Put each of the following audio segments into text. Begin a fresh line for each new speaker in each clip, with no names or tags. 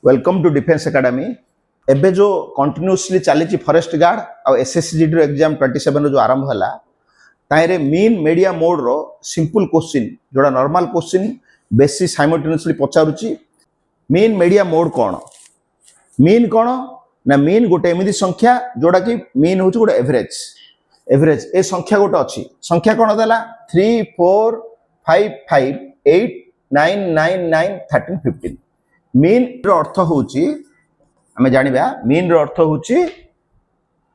Welcome to defence academy. एबे जो continuously चली फॉरेस्ट गार्ड और एसएससीजी एग्जाम 27 जो आरंभ है तारे मीन मीडिया मोड रो सिंपल क्वेश्चन जोड़ा नॉर्मल क्वेश्चन बेसी साइमल्टेनियसली पचारुची। मीन मीडिया मोड कौन मीन कौन ना मीन गोटे एमती संख्या जोड़ा कि मीन हूँ गोटे एवरेज एवरेज ए संख्या गोटे अच्छी संख्या कौन देला 3 4 5 5 8 9 9 9 13 15 मीन रो अर्थ होची हमें जानिबा मीन रो अर्थ होची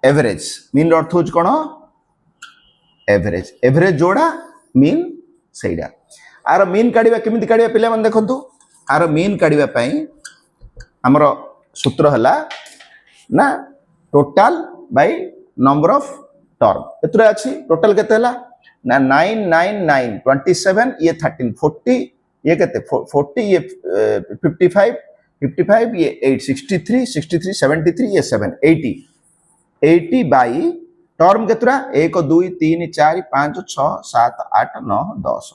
एवरेज मीन रो अर्थ होची कोन एवरेज एवरेज जोड़ा मीन सेइडा आर मीन काढिबा केमिति काढिबा पिला मन देखंतु आर मीन काढिबा पई हमर सूत्र हला ना total by number of term एतरे अछि टोटल केते हला ना 9 9 9 27 ये 13 40 ये कहते 40 ये 55 55 ये 8 63 63 73 ये 7 80 80 बाई टर्म केतरा 1 2 3 4 5 6 7 8 9 10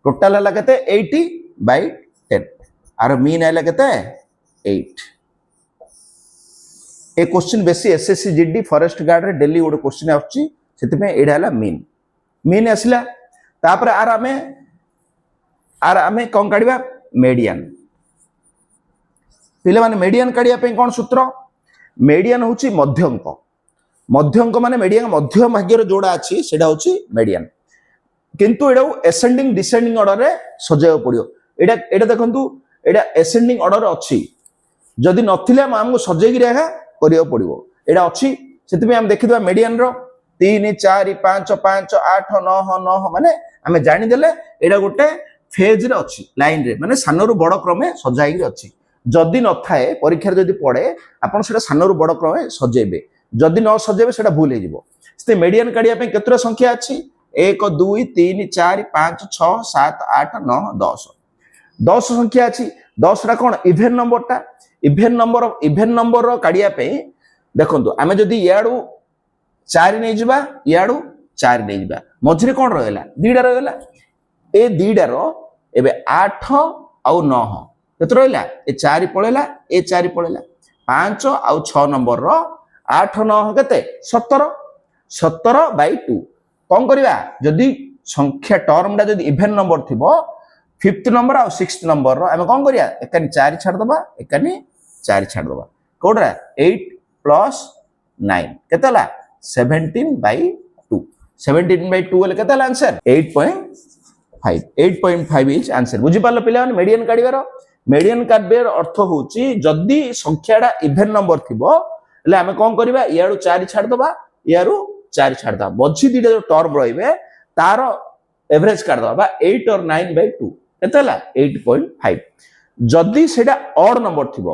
टोटल हला केते 80 बाई 10 आर मीन हला केते 8 ए क्वेश्चन बेसी एसएससी जीडी फॉरेस्ट गार्ड रे डेली गोटे क्वेश्चन आछि सेति में एडा हला मीन मीन आसला तापर आर आमे कौन काढ़ा मेडियन पिले माने मेडियन काढ़िया पे कौन सूत्र मेडियन होची मध्यंक मध्यंक माने मेडियन मध्य भाग्यर जोड़ा अच्छी सेटा होची मेडियन किंतु एडा एसेंडिंग डिसेंडिंग ऑर्डर रे सजाय पड़ियो एडा एडा देखंतु एडा एसेंडिंग ऑर्डर अच्छी जदि नथिले हमको सजाय कि रेखा करियो पड़ियो एडा अच्छी सेति में हम देखिबा मेडियन रो 3 4 5 5 8 9 9 माने हमें जानि देले एडा गोटे फेज रे अच्छी लाइन रे माने सानरु बड़ क्रमे सजाई अच्छी जदि न थाए परीक्षा जदि पड़े आपन सेटा सानरु बड़ क्रमे सजेबे जदि न सजेबे सेटा भूल हे जिवो से मेडियन काढिया पे केतरा संख्या अछि 1 2 3 4 5 6 7 8 9 10 10 संख्या अछि 10 रा कोन इवन नंबर रो काढिया पे देखंतु आमे जदि याडू 4 नै जिबा याडू 4 नै जिबा मझरे कोन रहला दीडा रहला ए दीडा रो एबे 8 आउ 9 केत रहला ए 4 पळेला ए 4 पळेला 5 आउ 6 नंबर रो 8 9 केते 17 17 बाय 2 कोन करिवा जदी संख्या टर्म डा जदी इवन नंबर थिबो 5th नंबर आउ 6th नंबर रो हम कोन करिया एकानी 4 छाड़ दबा एकानी 4 छाड़ दबा कोडरा 8 प्लस 9 केतला 17 बाय 2 17 बाय 2 ले केतला आंसर 8.5 इज आंसर बुझी पारलो पिला माने मेडियन काढिबार मेडियन काढबेर अर्थ होची जदी संख्याडा इवन नंबर थिबो ले हमें कोन करबा याडू 4 छाड़ दबा यारू 4 छाड़ दबा बछि दिडा जो टर्म रहिबे तार एवरेज काढ दबा 8 और 9 बाय 2 केतला 8.5 जदी सेडा ऑड नंबर थिबो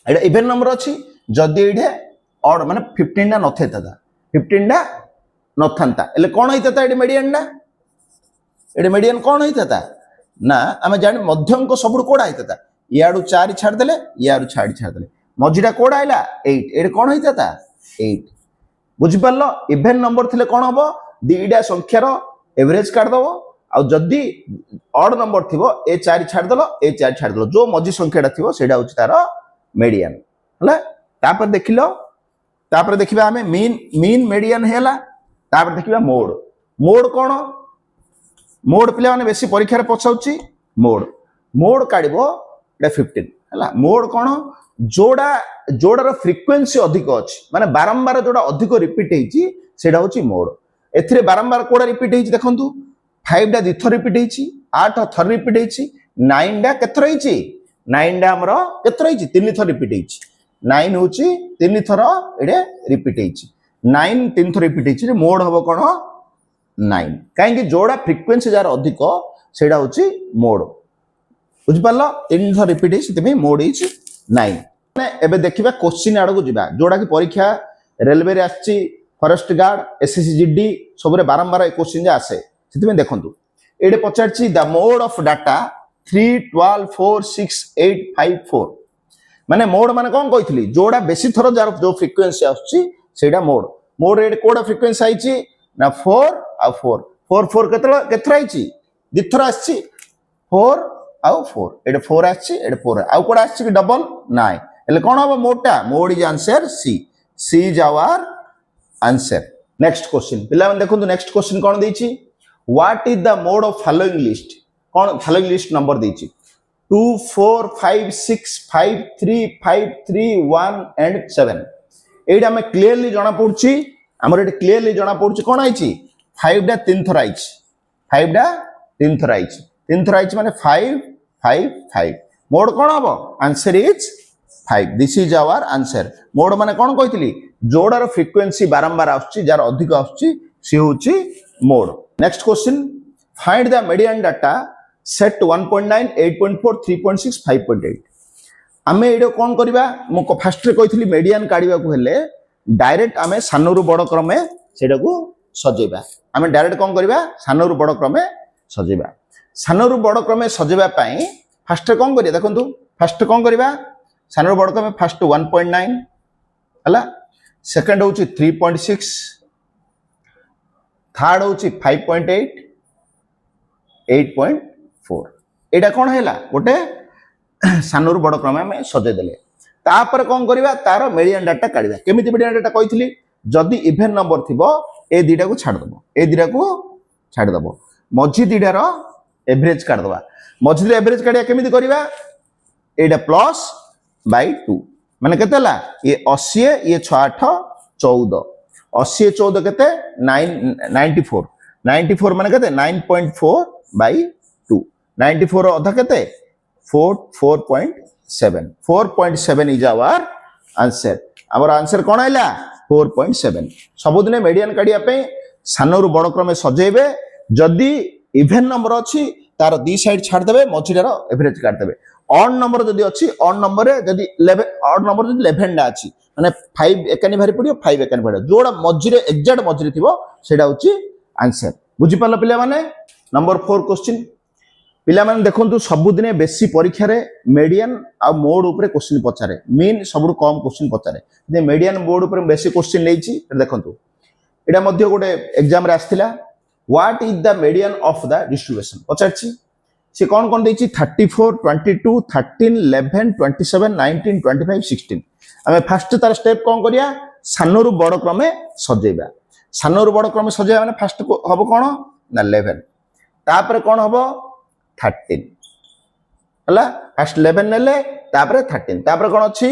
एडा इवन नंबर अछि जदी एडे ऑड माने 15 ना नथेता 15 ना नथंता एले कोन होइता एडे मेडियन ना एडे मेडियन कौन होता ना आम जान मध्यंक सबुठ कोड़ा होता याडू 4 छाड़ देले यारू 4 छाड़ देले मझीटा कोड़ा आइला 8 एडे कौन होता 8 बुझी पारलो इवन नंबर थिले कौन हबो दीडा संख्यार एवरेज काढ दबो आ जदी ऑड नंबर थिबो ए 4 छाड़ देलो ए 4 छाड़ देलो जो मझी संख्याटा थिबो सेडा होची तार मेडियन हला तापर देखिलो तापर देखिबा हमें मीन मेडियन हेला तापर देखिबा मोड मोड कोन मोड पिला माने बेसी परीक्षा रे पछाउची मोड काढिबो एटा 15 हला मोड कोन जोड़ार फ्रीक्वेंसी अधिक अछि माने बारंबार जोड़ा अधिक रिपीट हेची सेडा होची मोड एथिरे बारंबार कोडा रिपीट हेची देखंतु 5 डा दिथर रिपीट हेची 8 थर रिपीट हेची 9 डा केथर हेची 9 डा हमरो केथर हेची 3 थर रिपीट हेची 9 होची 3 थर एडे रिपीट हेची 9 3 थर रिपीट हेची मोड हबो कोन 9 कहीं जोड़ा फ्रीक्वेंसी जार अधिक सेडा होची मोड बुझ पारलो 3 थर रिपीट हे सेते मोड हेची 9 ने एबे देखिबा क्वेश्चन आडो को जिबा जोड़ा की परीक्षा रेलवे रे आछि फॉरेस्ट गार्ड एसएससी जीडी सबरे बारंबार ए क्वेश्चन जे आसे सेते में देखंतु एडे पचारछि द मोड ऑफ डाटा 3 12 4 6 8 5 4 माने मोड माने कोन कहितली जोड़ा बेसी थर जार जो फ्रीक्वेंसी आछि सेडा मोड एडे कोडा फ्रीक्वेंसी आइछि ना 4 आ 4 4 4 केतरा आइछि दिथरा आछि 4 आउ 4 एटे 4 आछि एटे 4 आउ कोड आछि कि डबल नाइ एले कोन हबो मोडटा mode is answer C C is our answer next question पिला मन देखु नेक्स्ट क्वेश्चन कोन देछि what is the mode of following list कोन फॉलोइंग लिस्ट नंबर देछि 2 4 5 6 5 3 5 3 1 एंड 7 एटा में क्लियरली जाना पड़छि हमर एटा क्लियरली जाना पड़छि कोन आइछि 5 डा तीन थर आइछि 5 डा तीन थर आइछि तीन थर आइछि माने 5 5 5 मोड कोन हबो answer is 5 this is our answer mode माने कोन कहितली जोड़ार फ्रीक्वेंसी बारंबार आछि जार अधिक आछि से होछि mode next question find the median data set 1.9 8.4 3.6 5.8 आमे एडो कोन करबा मो फर्स्ट रे कहितली मीडियन काढिबा को हेले डायरेक्ट आमे सानोरु बड़ क्रमे सेडा को सजेबा आमे डायरेक्ट कोन करबा सानोरु बड़ क्रमे सजेबा सानोरु बड़ क्रमे सजेबा पई फर्स्ट कोन करिया देखंतु फर्स्ट कोन करबा सानोरु बड़ क्रमे फर्स्ट 1.9 हला सेकंड होची 3.6 थर्ड होची 5.8 8.4 एटा कोन हैला गोटे सानोरु बड़ क्रमे में सजे देले तापर कोन करबा तार मीडियन डाटा काढिबा केमिति मीडियन डाटा कहितली जदी इवन नंबर थिबो ए दिडा को छाड़ दबो ए दिडा को छाड़ दबो मझी दिडा रो एवरेज काढ दबा मझी एवरेज काढिया केमिति करबा एटा प्लस बाय 2 माने केतेला ये 80 ये 68 14 80 14 केते 94 94 माने केते 9.4 बाय 2 94 रो अधा केते 4.7 4.7 इज आवर आंसर कोन आइला 4.7 सबुदिने मीडियन काढिया पे सानोरु बड़ क्रमे सजेबे जदी इवन नंबर अछि तार दी साइड छाड़ देबे मझिरार एवरेज काट देबे ऑड नंबर जदी अछि ऑड नंबर रे जदी 11 ऑड नंबर जदी 11 डा अछि माने 5 एकानी भारी पडियो 5 एकानी पडियो जोडा मझिरे एग्जैक्ट मझिरे थिबो सेडा होछि आंसर बुझि पालो पिला माने नंबर 4 क्वेश्चन पिला माने देखंतु सबुदिने बेसी परीक्षा रे मीडियन आ मोड ऊपर क्वेश्चन पचारे मीन सबुडु कम क्वेश्चन पचारे जे मीडियन मोड ऊपर बेसी क्वेश्चन लेछि देखंतु एटा मध्ये गोटे एग्जाम रे आस्थिला what is the median of the distribution पचारछि से कोन देछि 34 22 13 11 27 19 25 16 हमें फर्स्ट तार स्टेप कोन करिया सानोरु बड़ क्रमे सजेबा सानोरु बड़ क्रमे सजेबा माने फर्स्ट हबो कोन ना 11 तापर कोन हबो 13 हला फर्स्ट 11 नेले तापर 13 तापर कोन अछि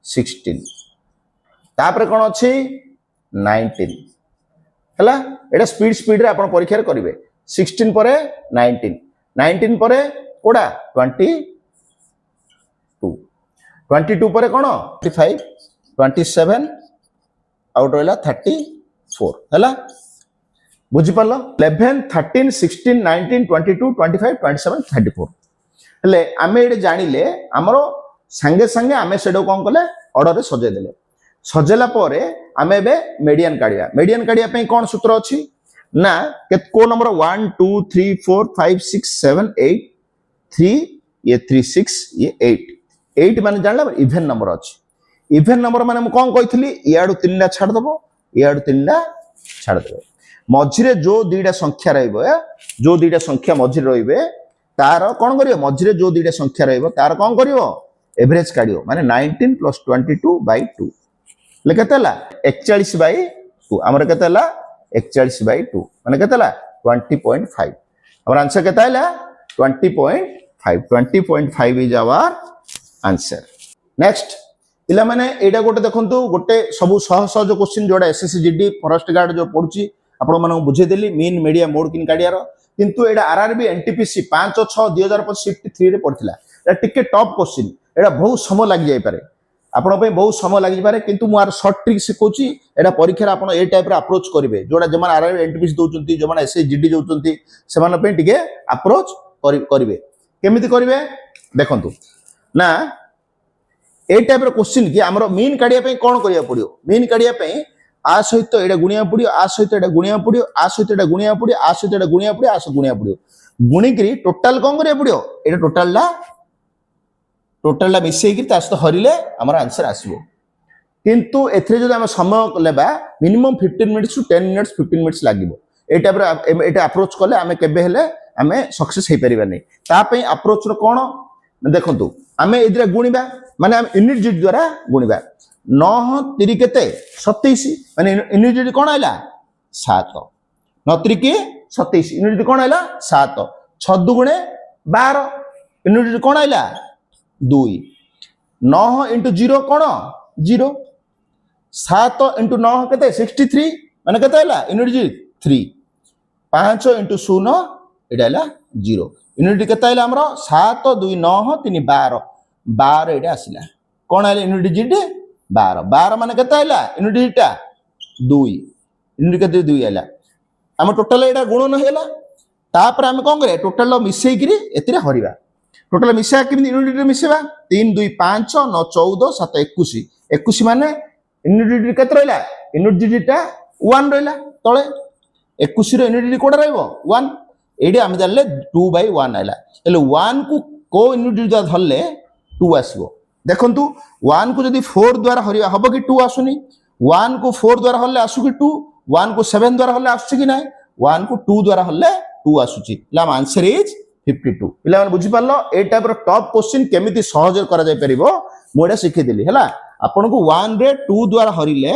16 तापर कोन अछि 19 हला एटा स्पीड रे आपण परीक्षा रे करिवे 16 परे 19 परे कोडा 22 परे कोन 25 27 आउट रहला 34 हला बुझि पालो 11 13 16 19 22 25 27 34 हले आमे एडे जानिले हमरो संगे संगे आमे सेडो कोन कले ऑर्डर रे सजे देले सजेला परे आमे बे मीडियन काढिया पे कोन सूत्र अछि ना को नंबर 1 2 3 4 5 6 7 8 3 ये 3 6 ये 8 माने जानला इवन नंबर अछि इवन नंबर माने म कोन कहितली याडू तीनटा छाड़ दबो याडू तीनटा छाड़ देबो मझिरे जो दुईटा संख्या रहइबो जो दुईटा संख्या मझिरे रहिबे तार कोन करियो मझिरे जो दुईटा संख्या रहइबो तार कोन करियो एवरेज काढियो माने 19 + 22 / 2 ले केतेला 41 / 2 हमर केतेला 41 / 2 माने केतेला 20.5 हमर आंसर केतेला 20.5 20.5 इज आवर आंसर नेक्स्ट पिला माने एडा गोटे देखंतु गोटे सब सहज क्वेश्चन जोडा एसएससी जीडी फॉरेस्ट गार्ड जो पढुची आपण मानक बुझे देली मीन मीडिया मोड किन काडियार किंतु एडा आरआरबी एनटीपीसी 5 6 2025 शिफ्ट 3 रे पढथिला एडा टिके टॉप क्वेश्चन एडा बहुत समय लागि जाय पारे आपण पे बहुत समय लागि पारे किंतु मु आर शॉर्ट ट्रिक सिखौची एडा परीक्षा रे आपण ए टाइप रे अप्रोच करिवे जोडा जमान आरआरबी एनटीपीसी दोचंती जमान एसएससी जीडी दोचंती सेमान पे टिके अप्रोच करिवे केमिति करिवे देखंतु ना ए टाइप रो क्वेश्चन कि हमरो मीन काडिया पे कोन करिया पडियो मीन काडिया पे आ सहित एडा गुणिया पडियो आ सहित एडा गुणिया पडियो आ सहित एडा गुणिया पडियो आ सहित एडा गुणिया पडियो आ सहित गुणिया पडियो गुणी करी टोटल कोन करिया पडियो एडा टोटल ला मिसई कि तास तो हरिले हमर आंसर आसीबो किंतु एथरे जदि हम समय लेबा minimum 15 minutes to 10 minutes 15 minutes लागिबो ए टाइप रो एटा अप्रोच करले हमें केबे हेले आमे सक्सेस हे परिबानी ता पई अप्रोच रो कोन देखंतु आमे इदरा गुणिबा माने आमे यूनिट डिजिट द्वारा गुणिबा 9 3 केते 27 माने यूनिट डिजिट कोन आइला 7 9 3 के 27 यूनिट डिजिट कोन आइला 7 6 दुगुणे 12 यूनिट डिजिट कोन आइला 2 9 into 0 कोन 0 7 into 9 केते 63 माने केते आइला यूनिट डिजिट 3 5 into 0 एटा आइला 0 यूनिट केते आइला हमरो 7 2 9 3 12 12 एटा आसिला कोन आइला यूनिट डिजिट 12 12 माने केते आइला यूनिट डिजिट 2 यूनिट केते 2 आइला हम टोटल एटा गुणन हेला तापर हम कोन करे टोटल मिसई करी एतिरे हरिबा टोटल मिसा केमि यूनिट डिजिट मिसेबा 3 2 5 9 14 7 21 21 माने यूनिट डिजिट केते रहला यूनिट डिजिट 1 रहला तळे 21 रो यूनिट डिजिट कोडा रहबो 1 एडी हम जानले 2/1 आइला एले 1 को को यूनिट डिजिट धरले 2 आसीबो देखंतु 1 को जदी 4 द्वारा हरिया हबो कि 2 आसुनी 1 को 4 द्वारा हरले आसु कि 2 1 को 7 द्वारा हरले आसु कि नाही 1 को 2 द्वारा हरले 2 आसुची ला आंसर इज 52 पिला मन बुझी पारलो ए टाइप रो टॉप क्वेश्चन केमिति सहज करा जाय परिबो मोडा सिखै देली हला आपन को 1 रे 2 द्वारा हरिले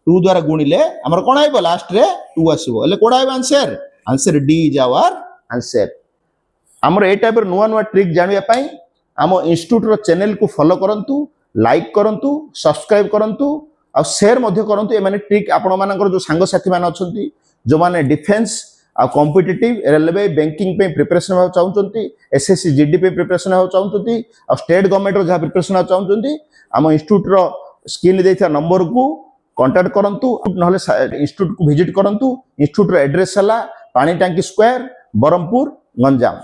2 द्वारा गुणिले हमर कोन आइबो लास्ट रे 2 आसीबो एले कोडा आइबो answer answer D is our answer हमर ए टाइप रो नुवा नुवा ट्रिक जानिया पई आम इंस्टीट्यूट रो चैनल को फॉलो करंतु लाइक करंतु सब्सक्राइब करंतु आ शेयर मध्य करंतु ए माने ट्रिक आपण मानकर जो संग साथी मान अछंती जो माने डिफेंस आ कॉम्पिटिटिव रेलवे बैंकिंग पे प्रिपरेशन हो चाहउचंती एसएससी जीडी पे प्रिपरेशन हो चाहउचंती आ स्टेट गवर्नमेंट रो जा प्रिपरेशन हो चाहउचंती आम इंस्टीट्यूट रो स्क्रीन देथिया नंबर को कांटेक्ट करंतु नहले इंस्टीट्यूट को विजिट करंतु इंस्टीट्यूट रो एड्रेस हला पानी टांकी स्क्वायर बरहमपुर गंजाम।